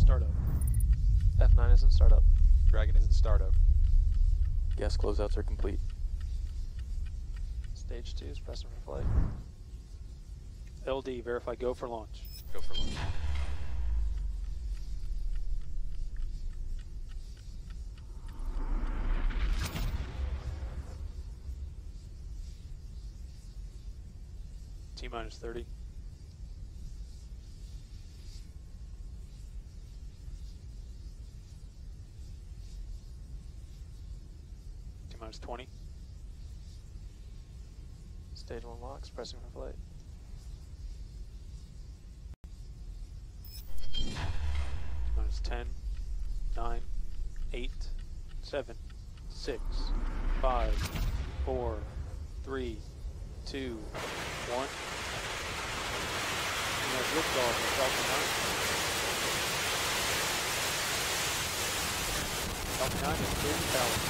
startup. F9 is in startup. Dragon is in startup. Gas closeouts are complete. Stage 2 is pressing for flight. LD, verify go for launch. Go for launch. T-minus 30. T-minus 20. Stage 1 locks, pressing for flight. T-minus 10, 9, 8, 7, 6, 5, 4, 3, 2, 1. And there's liftoff of Falcon 9. Falcon 9 is clear to balance.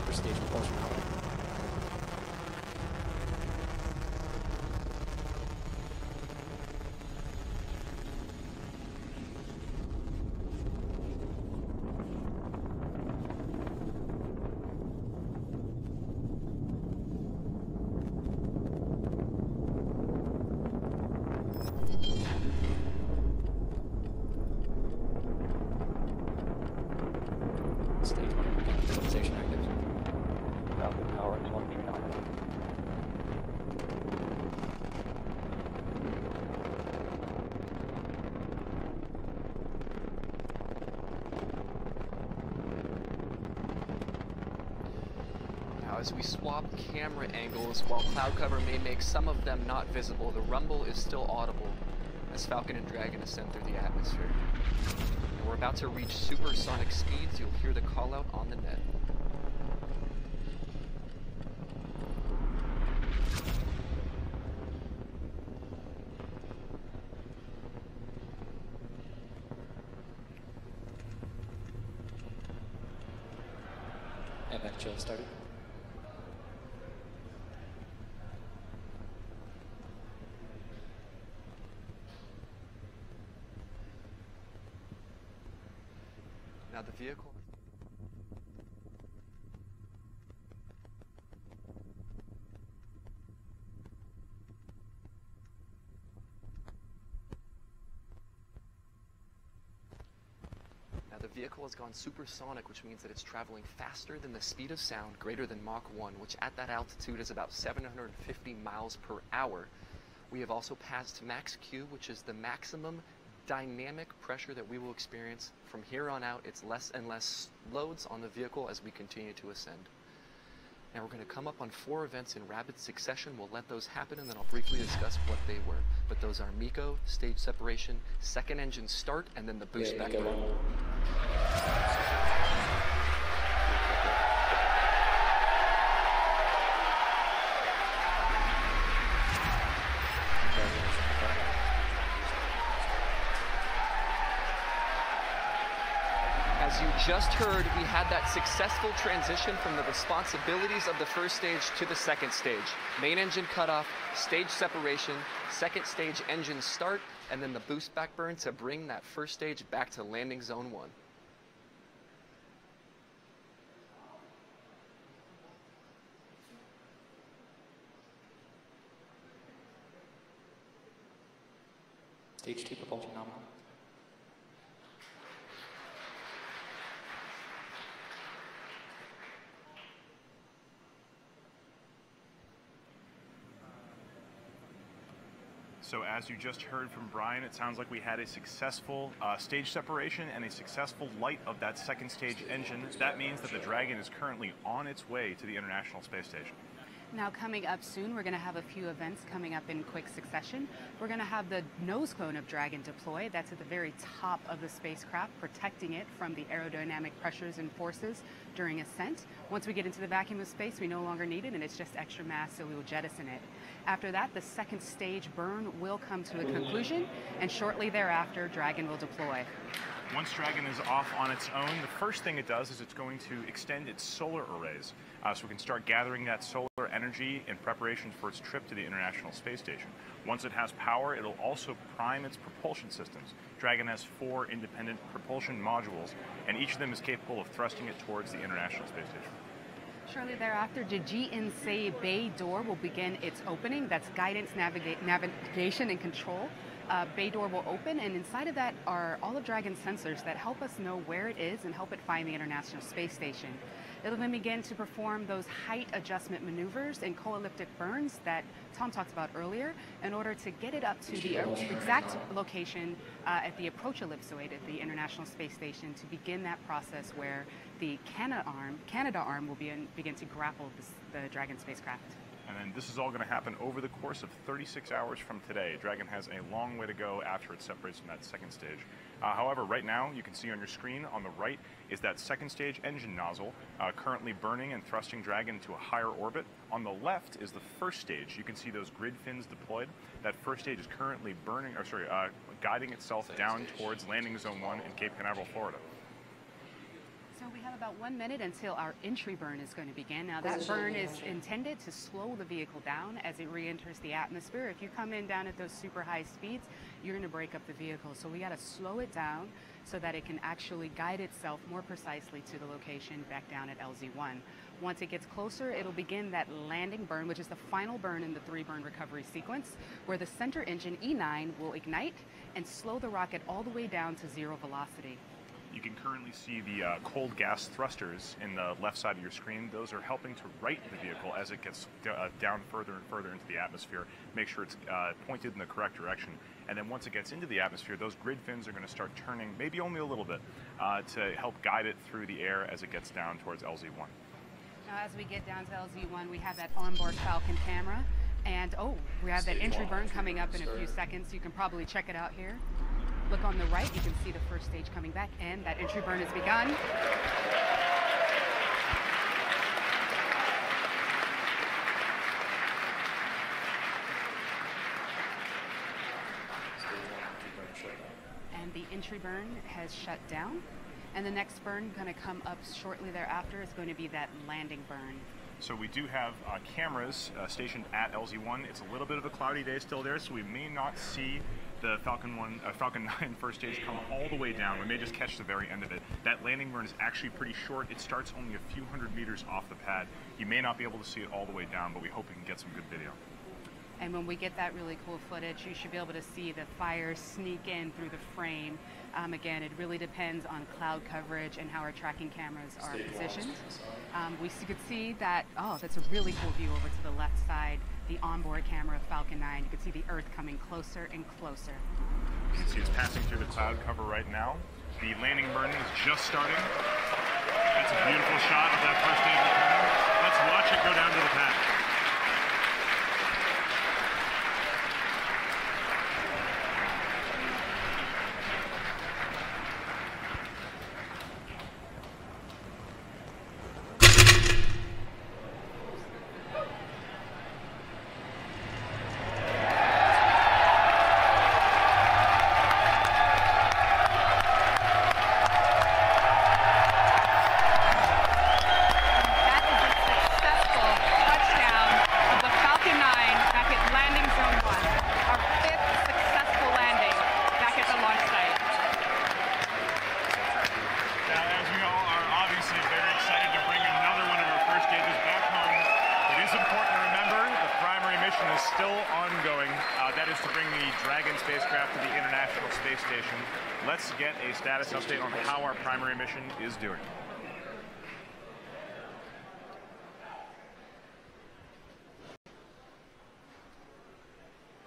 First stage propulsion out. Stage 1 mechanical stabilization active. Falcon power and telemetry on. Now, as we swap camera angles, while cloud cover may make some of them not visible, the rumble is still audible as Falcon and Dragon ascend through the atmosphere. And we're about to reach supersonic speeds. You'll hear the call out on the net. And that chill started. Now the vehicle. Now the vehicle has gone supersonic, which means that it's traveling faster than the speed of sound, greater than Mach 1, which at that altitude is about 750 miles per hour. We have also passed max Q, which is the maximum dynamic pressure that we will experience. From here on out, it's less and less loads on the vehicle as we continue to ascend. Now we're going to come up on 4 events in rapid succession. We'll let those happen and then I'll briefly discuss what they were. But those are MECO, stage separation, second engine start, and then the boost back burn. As you just heard, we had that successful transition from the responsibilities of the first stage to the second stage. Main engine cutoff, stage separation, second stage engine start, and then the boost back burn to bring that first stage back to landing zone 1. Stage 2 propulsion nominal. So as you just heard from Brian, it sounds like we had a successful stage separation and a successful light of that second stage engine. That means that the Dragon is currently on its way to the International Space Station. Now coming up soon, we're going to have a few events coming up in quick succession. We're going to have the nose cone of Dragon deploy. That's at the very top of the spacecraft, protecting it from the aerodynamic pressures and forces during ascent. Once we get into the vacuum of space, we no longer need it, and it's just extra mass, so we will jettison it. After that, the second stage burn will come to a conclusion, and shortly thereafter, Dragon will deploy. Once Dragon is off on its own, the first thing it does is it's going to extend its solar arrays, so we can start gathering that solar energy in preparation for its trip to the International Space Station. Once it has power, it'll also prime its propulsion systems. Dragon has 4 independent propulsion modules, and each of them is capable of thrusting it towards the International Space Station. Shortly thereafter, the GNC bay door will begin its opening. That's guidance, navigation, and control. Bay door will open, and inside of that are all of Dragon's sensors that help us know where it is and help it find the International Space Station. It'll then begin to perform those height adjustment maneuvers and co-elliptic burns that Tom talked about earlier in order to get it up to the exact location at the approach ellipsoid at the International Space Station to begin that process where the Canada arm will begin to grapple the Dragon spacecraft. And then this is all going to happen over the course of 36 hours from today. Dragon has a long way to go after it separates from that second stage. However, right now, you can see on your screen on the right is that second stage engine nozzle currently burning and thrusting Dragon to a higher orbit. On the left is the first stage. You can see those grid fins deployed. That first stage is currently guiding itself down towards landing zone 1 in Cape Canaveral, Florida. So we have about 1 minute until our entry burn is going to begin. Now that burn is intended to slow the vehicle down as it re-enters the atmosphere. If you come in down at those super high speeds, you're going to break up the vehicle. So we got to slow it down so that it can actually guide itself more precisely to the location back down at LZ1. Once it gets closer, it'll begin that landing burn, which is the final burn in the 3-burn recovery sequence, where the center engine E9 will ignite and slow the rocket all the way down to 0 velocity. You can currently see the cold gas thrusters in the left side of your screen. Those are helping to right the vehicle as it gets down further and further into the atmosphere, make sure it's pointed in the correct direction. And then once it gets into the atmosphere, those grid fins are going to start turning, maybe only a little bit, to help guide it through the air as it gets down towards LZ1. Now as we get down to LZ1, we have that onboard Falcon camera. And we have that entry burn coming up in a few seconds. You can probably check it out here. Look on the right, you can see the first stage coming back, and that entry burn has begun. And the entry burn has shut down. And the next burn going to come up shortly thereafter is going to be that landing burn. So we do have cameras stationed at LZ1. It's a little bit of a cloudy day still there, so we may not see the Falcon 9 first stage come all the way down. We may just catch the very end of it. That landing burn is actually pretty short. It starts only a few hundred meters off the pad. You may not be able to see it all the way down, but we hope we can get some good video. And when we get that really cool footage, you should be able to see the fire sneak in through the frame. Again, it really depends on cloud coverage and how our tracking cameras are positioned. You could see that, that's a really cool view over to the left side, the onboard camera of Falcon 9. You can see the Earth coming closer and closer. You can see it's passing through the cloud cover right now. The landing burn is just starting. That's a beautiful shot of that first stage of the camera. Let's watch it go down to the pad. Let's get a status update on how our primary mission is doing.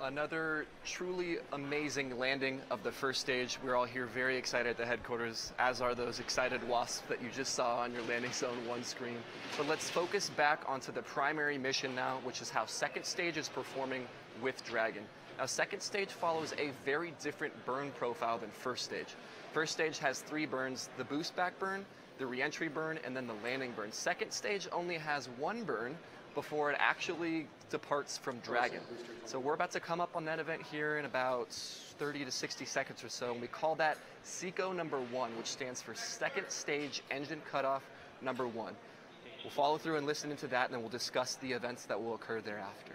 Another truly amazing landing of the first stage. We're all here very excited at the headquarters, as are those excited wasps that you just saw on your landing zone 1 screen. But let's focus back onto the primary mission now, which is how second stage is performing with Dragon. Now, second stage follows a very different burn profile than first stage. First stage has 3 burns: the boost back burn, the re-entry burn, and then the landing burn. Second stage only has 1 burn, before it actually departs from Dragon. So we're about to come up on that event here in about 30 to 60 seconds or so, and we call that SECO number 1, which stands for Second Stage Engine Cutoff number 1. We'll follow through and listen into that, and then we'll discuss the events that will occur thereafter.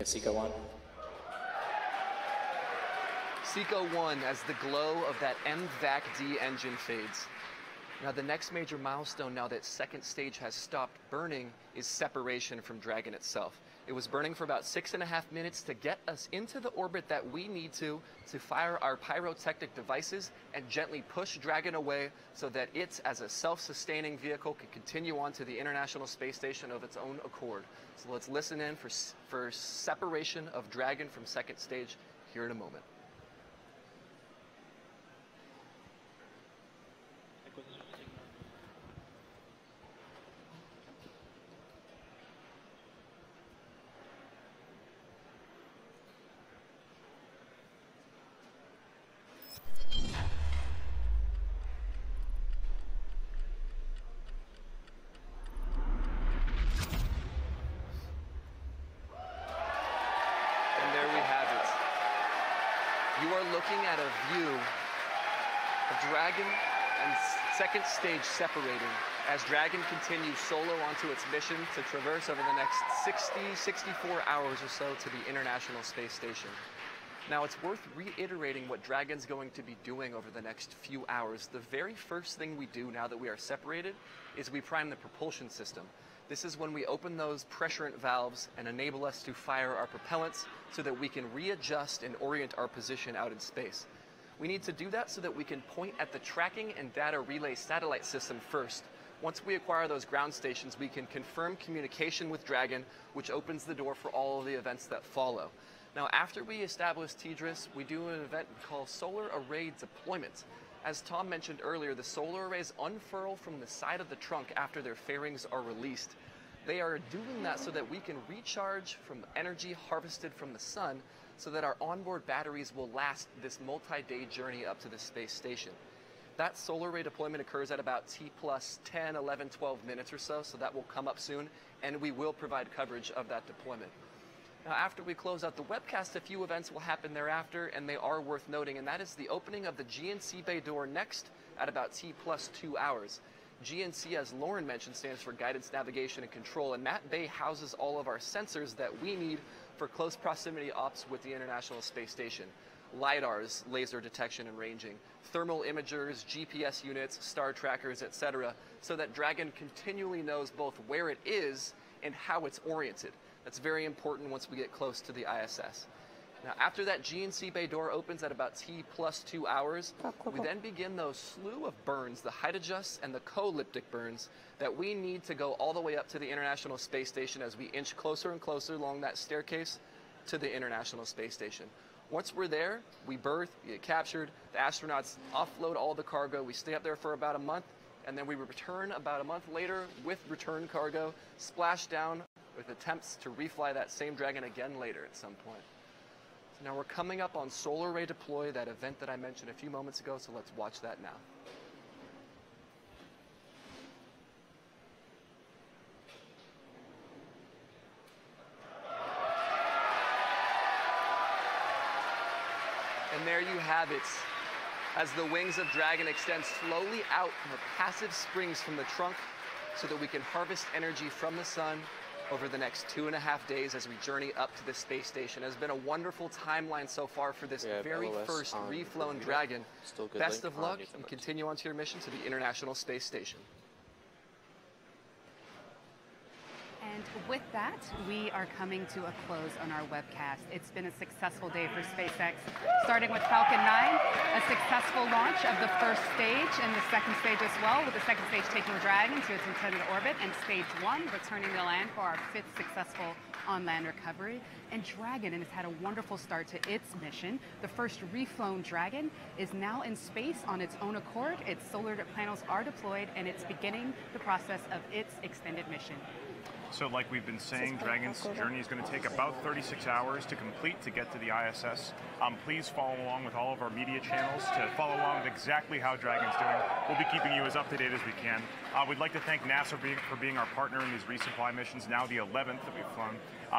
SECO 1. SECO 1 as the glow of that MVAC-D engine fades. Now the next major milestone now that second stage has stopped burning is separation from Dragon itself. It was burning for about 6.5 minutes to get us into the orbit that we need to fire our pyrotechnic devices and gently push Dragon away so that it, as a self-sustaining vehicle, can continue on to the International Space Station of its own accord. So let's listen in for separation of Dragon from second stage here in a moment. Looking at a view of Dragon and second stage separating as Dragon continues solo onto its mission to traverse over the next 64 hours or so to the International Space Station. Now it's worth reiterating what Dragon's going to be doing over the next few hours. The very first thing we do now that we are separated is we prime the propulsion system. This is when we open those pressurant valves and enable us to fire our propellants so that we can readjust and orient our position out in space. We need to do that so that we can point at the tracking and data relay satellite system first. Once we acquire those ground stations, we can confirm communication with Dragon, which opens the door for all of the events that follow. Now, after we establish TDRS, we do an event called Solar Array Deployment. As Tom mentioned earlier, the solar arrays unfurl from the side of the trunk after their fairings are released. They are doing that so that we can recharge from energy harvested from the sun so that our onboard batteries will last this multi-day journey up to the space station. That solar array deployment occurs at about T plus 10, 11, 12 minutes or so that will come up soon, and we will provide coverage of that deployment. Now, after we close out the webcast, a few events will happen thereafter, and they are worth noting, and that is the opening of the GNC bay door next at about T plus 2 hours. GNC, as Lauren mentioned, stands for Guidance, Navigation, and Control, and that bay houses all of our sensors that we need for close proximity ops with the International Space Station. LiDARs, laser detection and ranging, thermal imagers, GPS units, star trackers, etc., so that Dragon continually knows both where it is and how it's oriented. That's very important once we get close to the ISS. Now, after that GNC bay door opens at about T plus 2 hours, we then begin those slew of burns, the height adjusts and the co-elliptic burns that we need to go all the way up to the International Space Station as we inch closer and closer along that staircase to the International Space Station. Once we're there, we berth, we get captured, the astronauts offload all the cargo, we stay up there for about a month, and then we return about a month later with return cargo, splash down with attempts to refly that same Dragon again later at some point. So now we're coming up on Solar Array Deploy, that event that I mentioned a few moments ago, so let's watch that now. And there you have it, as the wings of Dragon extend slowly out from the passive springs from the trunk so that we can harvest energy from the sun over the next 2.5 days as we journey up to the space station. It has been a wonderful timeline so far for this very first reflown Dragon. Best of luck and continue on to your mission to the International Space Station. And with that, we are coming to a close on our webcast. It's been a successful day for SpaceX, starting with Falcon 9, a successful launch of the first stage and the second stage as well, with the second stage taking Dragon to its intended orbit, and stage 1 returning to land for our 5th successful on-land recovery. And Dragon has had a wonderful start to its mission. The first reflown Dragon is now in space on its own accord. Its solar panels are deployed, and it's beginning the process of its extended mission. So like we've been saying, Dragon's journey is going to take about 36 hours to complete to get to the ISS. Please follow along with all of our media channels to follow along with exactly how Dragon's doing. We'll be keeping you as up to date as we can. We'd like to thank NASA for being our partner in these resupply missions, now the 11th that we've flown.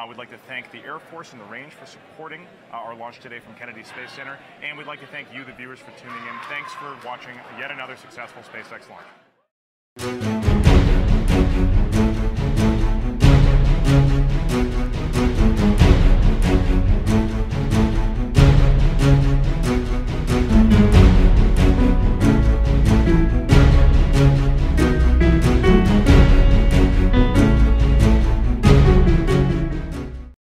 We'd like to thank the Air Force and the Range for supporting our launch today from Kennedy Space Center. And we'd like to thank you, the viewers, for tuning in. Thanks for watching yet another successful SpaceX launch.